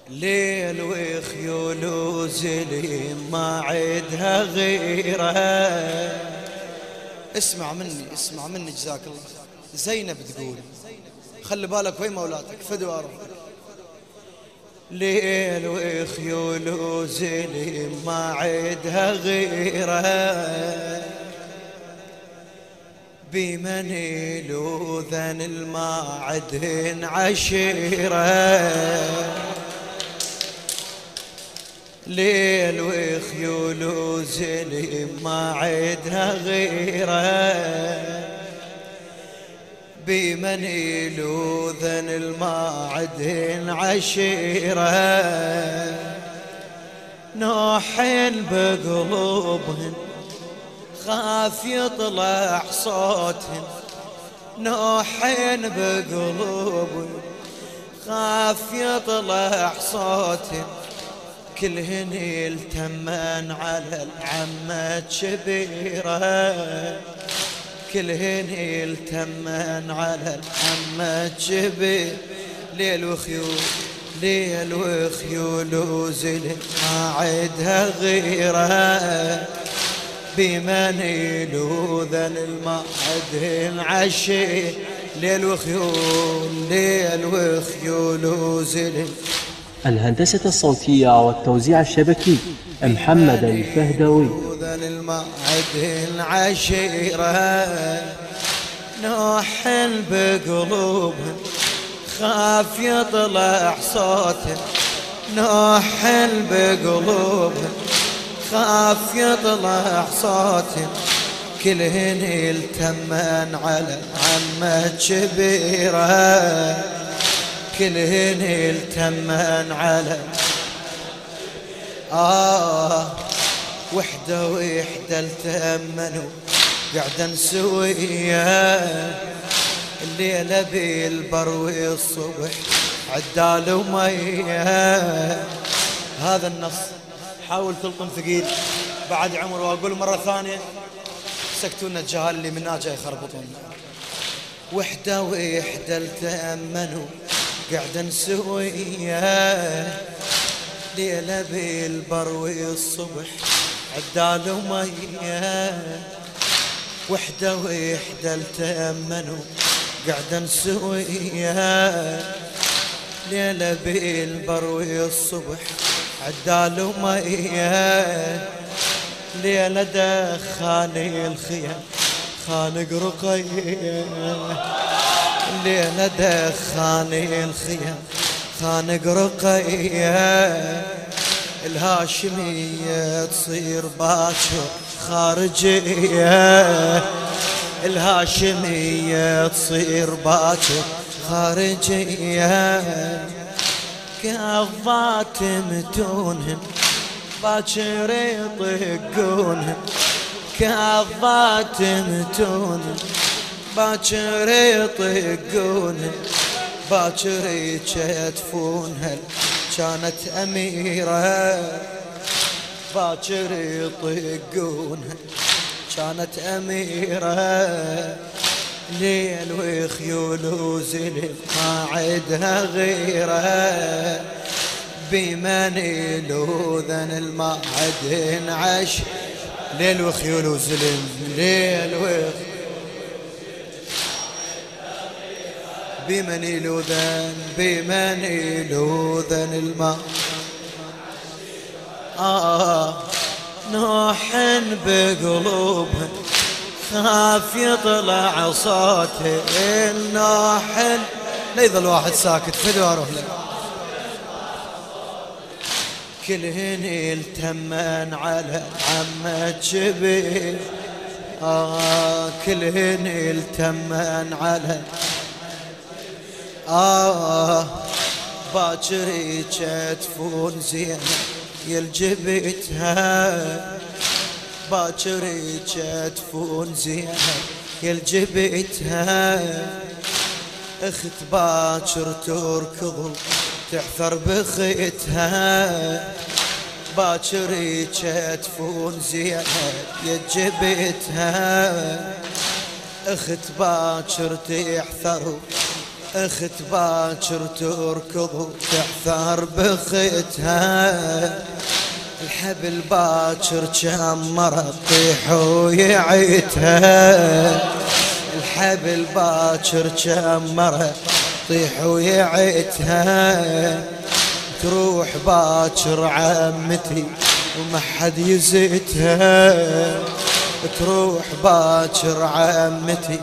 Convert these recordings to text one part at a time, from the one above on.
ليل وخيول وزليم ما عدها غيره. اسمع مني جزاك الله. زينب تقول خلي بالك وين مولاتك فدوا أرض. ليل وخيول وزليم ما عدها غيره، بمن يلوذن الماعدن عشيره. ليل وخيول وزليم ما عدها غيره، بمن يلوذن الماعدن عشيره. نوحين بقلوبهن خاف يطلع صوتهن، نوحين بقلوبهن خاف يطلع صوتهن. كلهن يلتمن على العمة كبيرة، كلهن يلتمن على العمة كبيرة. ليل وخيول وزلم ما عدها غيرها، بمن يلوذن المعدن عشي. ليل وخيول وزلم. الهندسة الصوتية والتوزيع الشبكي محمد الفهدوي. المعدن عشيرة، نوح بقلوبهم خاف يطلع صوتهم، نوح بقلوبهم خاف يطلع صوتهم. كلهن يلتمن على عمة كبيرة، كلهن يلتمن على وحدة التأمنوا قعدا سوية. الليلة بالبروي الصبح عدال ومية. هذا النص حاول تلطم ثقيل بعد عمر، واقول مرة ثانية سكتونا الجهال اللي منا جاي يخربطون. وحدة التأمنوا قعدا سوية. ليلة بالبروي الصبح عدال ومية. وحدة التأمنوا قعدا سوية. ليلة بالبروي الصبح عدال ومية. ليلة دخاني الخيام خانق رقية. ليلة دخاني الخيام خانق رقية. الهاشمية تصير باكر خارجية، الهاشمية تصير باكر خارجية. كظات متونهن باكر يطقونهن، كظات متونهن باكر يطقونهن. باكر يجتفونها كانت أميرة، باكر يطقونها كانت أميرة. ليل وخيول وزلم ما عدها غيرها، بمن يلوذن المعدن عش. ليل وخيول وزلم، ليل وخيول بمن يلوذن الماء. نوح بقلوبهن خاف يطلع صوته. نوح لا يظل واحد ساكت فدوا اروح له. كلهن يلتمن على عمة كبير، كلهن يلتمن على باكر يجتفون زينب يلجبتها. باكر يجتفون زينب يلجبتها. اخت باكر تركض تحثر بخيتها. باكر يجتفون زينب يلجبتها. اخت باكر تحثر اخت باكر تركض وتعثر بختها، الحبل باكر جمرت تطيح ويعيتها، الحبل باكر جمرت تطيح ويعيتها، تروح باكر عمتي وما حد يزيتها، تروح باكر عمتي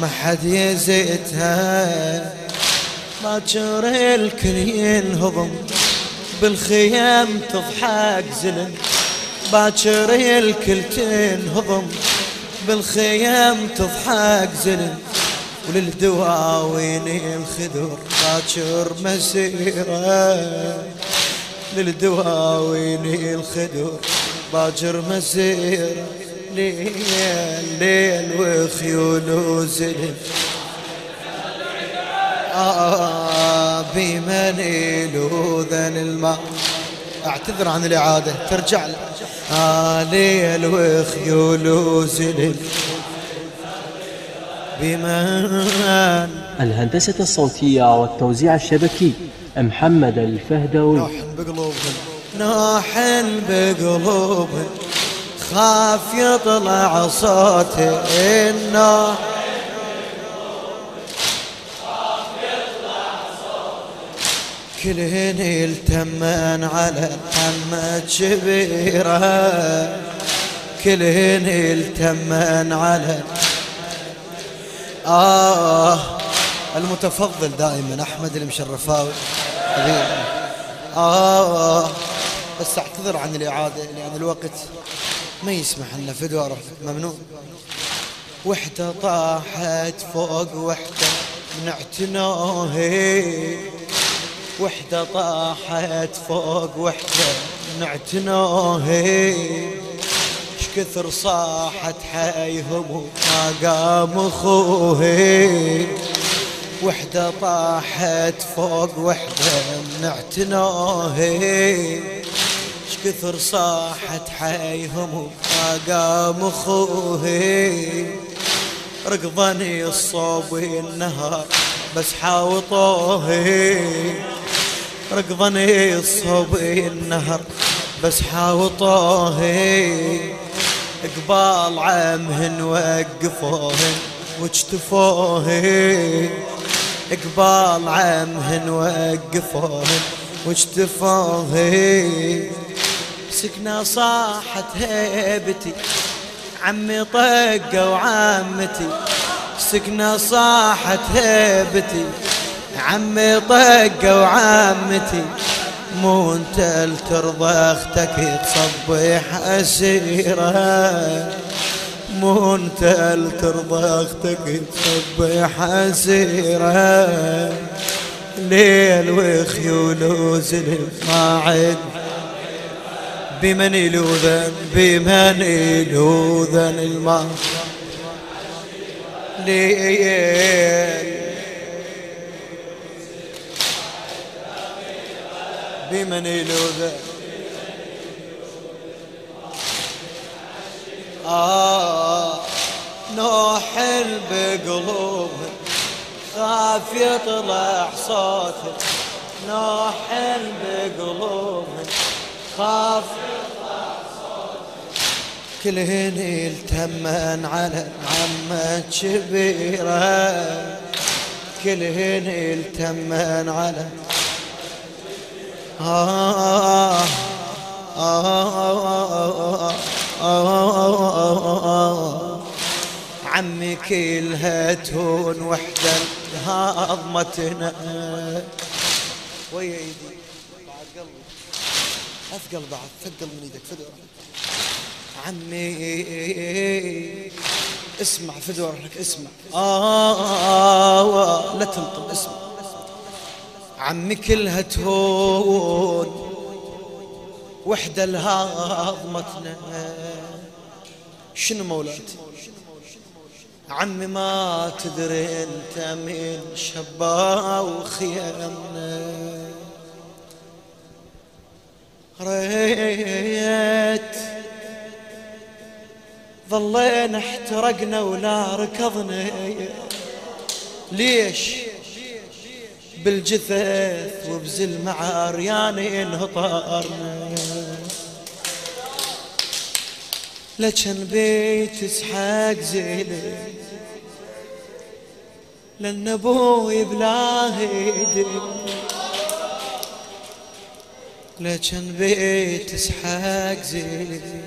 ما حد يزيتها، باكر الكل ينهضم بالخيام تضحك زلم، باكر الكل تنهضم بالخيام تضحك زلم، وللدواوين الخدر باكر مسيرة، للدواوين الخدر باكر مسيرة، ليل ليل وخيول وزلم بمن يلوذن الماء. اعتذر عن الإعادة ترجع ليل وخيول وزلم بمن. الهندسة الصوتية والتوزيع الشبكي محمد الفهدوي. نوحن بقلوبهم نوحن بقلوبهم خاف يطلع صوته النوح، كلهن يلتمن على الحمة كبيرة، كلهن يلتمن على المتفضل دائما أحمد المشرفاوي حبيبي. بس اعتذر عن الإعادة لأن الوقت ما يسمح لنا. فدوى روحك ممنوع. وحدة طاحت فوق وحدة من اعتناهي، وحدة طاحت فوق وحدة من اعتناهي، شكثر صاحت حيهم ما قام اخوهي، وحدة طاحت فوق وحدة من اعتناهي، شكثر صاحت حيهم ما قام اخوهي، ركضني الصوب النهار بس حاوطوهي، ركضني الصوب النهر بس حاوطوهي، قبال عمهن وقفوهن واجتفوهي، قبال عمهن وقفوهن واجتفوهي، سكنة صاحت هيبتي عمي طقة وعمتي، سكنة صاحت هيبتي عمي طقة وعمتي، مو انت الترضى اختك تصبح اسيرة، مو انت الترضى اختك تصبح اسيرة، ليل وخيول وزلم ما عد بمن يلوذن بمن يلوذن الماء، ليل بمن يلوذن نوحل بقلوبهم خاف يطلع صوته، نوحل بقلوبهم خاف يطلع صوته، كلهن يلتمن على عمة كبيرة، كلهن يلتمن على عمي كلها تهون وحدة هضمتنا ويا ايدي بعد قلبي اثقل، بعد ثقل من ايدك فدوى عمي. اسمع فدوى روحك اسمع لا تنطق اسمع. عمي كلها تهون وحدة لهضمتنا، شنو مولاتي عمي ما تدري انت من شبا وخيامنا، ريت ظلينا احترقنا ولا ركضنا، ليش بالجثث وبزل مع ريان انهطارنا، لجن بيت اسحاق زينب لأن أبوي بلا هيدي، لجن بيت اسحاق زينب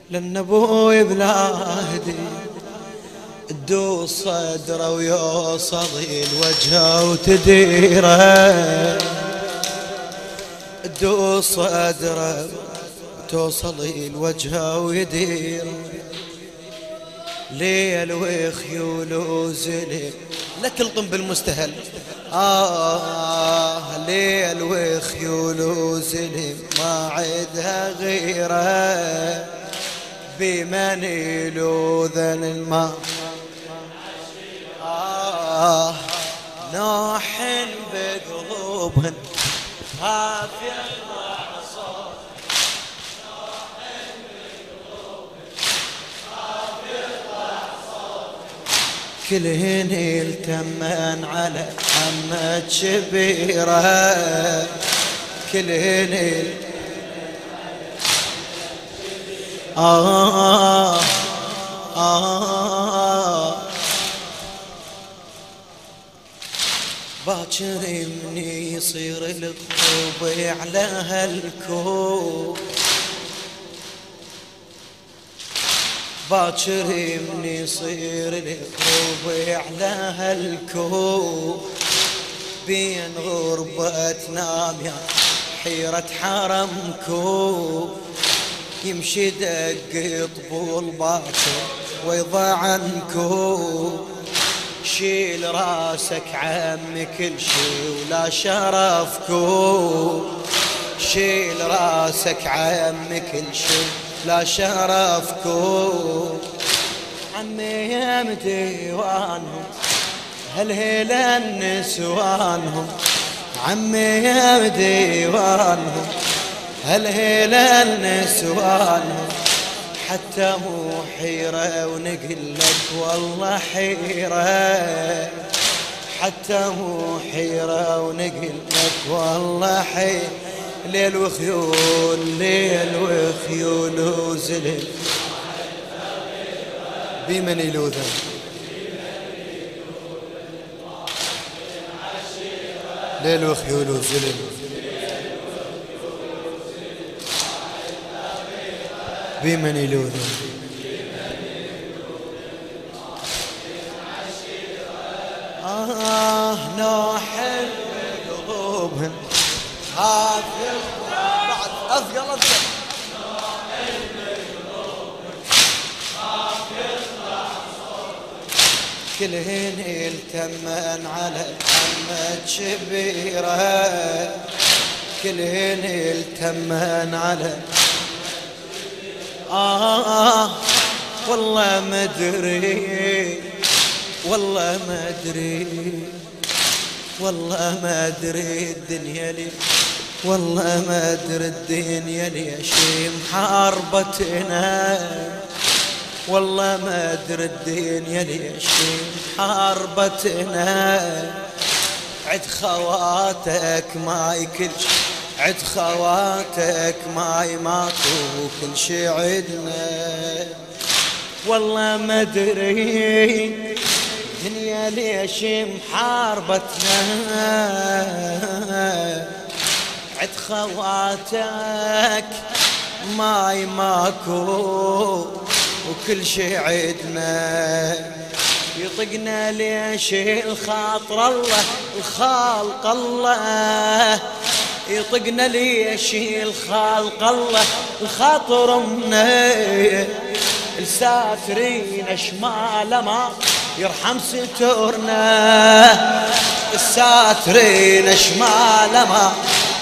لأن أبوي بلا هدي، تدوس صدره ويوصل الوجه وتديره، تدوس صدره توصل الوجه ويديره، ليل وخيول وزلل لا تلطم بالمستهل، ليل وخيول وزلل ما عدها غيره، بمن يلوذن الماء نوح بقلوبهن خاف يطلع صوت، نوح بقلوبهن خاف يطلع صوت، كلهن يلتمن على محمد شبيره، كلهن باكر مني يصير الغروب على هالكوب، باكر مني يصير الغروب على هالكوب، بين غربتنا يا حيرة حرمكم، يمشي دق طبول باكر ويضع عنكم، شيل راسك عمي كل شي ولا شرفكم، شيل راسك عمي كل شي لا شرفكم، عمي يا مديوانهم هالهيلة النسوانهم، عمي يا مديوانهم هالهيلة النسوانهم، حتى مو حيرة ونقول لك والله حيرة، حتى مو حيرة ونقول لك والله حيرة، ليل وخيول ليل وخيول وزلل بمن يلوذن، ليل وخيول وزلل بمن يلوذن، نوح بقلوبهن خاف يطلع بعد أثقل أثقل، نوح بقلوبهن خاف يطلع صوت، كلهن يلتمن على محمد شبيره، كلهن يلتمن على والله ما ادري والله ما ادري والله ما ادري الدنيا لي، والله ما ادري الدنيا ليش محاربتنا، والله ما ادري الدنيا ليش محاربتنا، عد خواتك ما يكلش، عد خواتك ما يماتوا كل شي عدنا، والله ما ادري الدنيا ليش محاربتنا، عد خواتك ما يماكو وكل شي عدنا، يطقنا ليش الخاطر الله الخالق الله، يطقنا ليش الخالق الله الخاطر منا، الساترين شمال ما يرحم ستورنا، الساترين شمال ما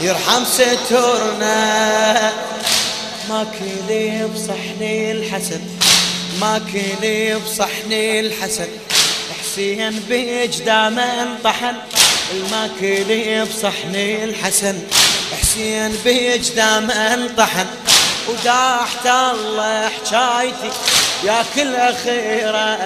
يرحم ستورنا، ما كلي بصحني الحسن ما كلي بصحني الحسن، حسين بجدام انطحن، الماكلي بصحني الحسن حسين بجدام انطحن، وداحت الله حجايتي يا كل أخيرة